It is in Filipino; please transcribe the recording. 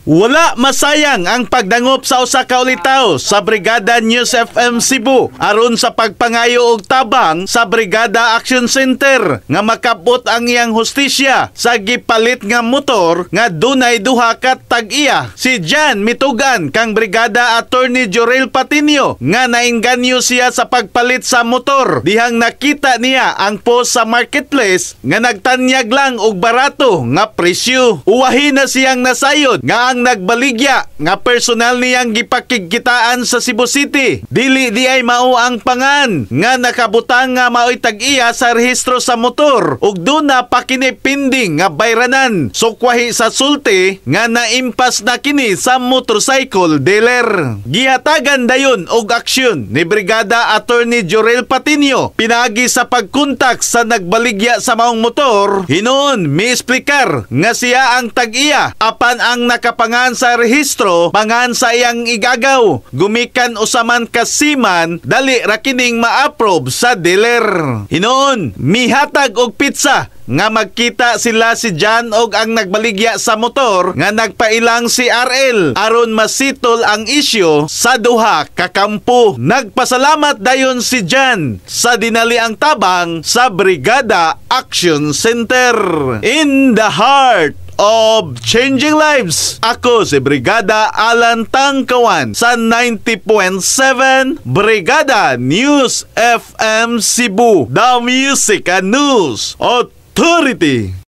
Wala masayang ang pagdangop sa usa ka ulitaw sa Brigada News FM Cebu aron sa pagpangayo og tabang sa Brigada Action Center nga makabot ang iyang hustisya sa gipalit nga motor nga dunay duha ka tag-iya. Si Jan mitugan kang Brigada Attorney Jorel Patinio nga nainganyo siya sa pagpalit sa motor dihang nakita niya ang post sa marketplace nga nagtanyag lang og barato nga presyo. Uwahi na siyang nasayod nga ang nagbaligya nga personal niyang gipakigkitaan sa Cebu City. Dili di ay mao ang pangan nga nakabutang nga mao'y tag-iya sa rehistro sa motor ug duna pa kini pending nga bayranan. Sukwahi sa sulti nga naimpas na kini sa motorcycle dealer. Gihatagan dayon og aksyon ni Brigada Attorney Jorel Patinio pinagi sa pagkontak sa nagbaligya sa maong motor. Hinuon miesplikar nga siya ang tag-iya apan ang nakapangan sa rehistro pangan sa iyang igagaw. Gumikan usaman kasiman dali ra kining ma-approve sa dealer. Hinuon mihatag og pizza nga magkita sila si Jan og ang nagbaligya sa motor nga nagpailang si RL aron masitol ang isyu sa duha ka kampo. Nagpasalamat dayon si Jan sa dinali ang tabang sa Brigada Action Center. In the heart of changing lives, ako si Brigada Alan Tangkawan sa 90.7 Brigada News FM Cebu, the Music and News Authority.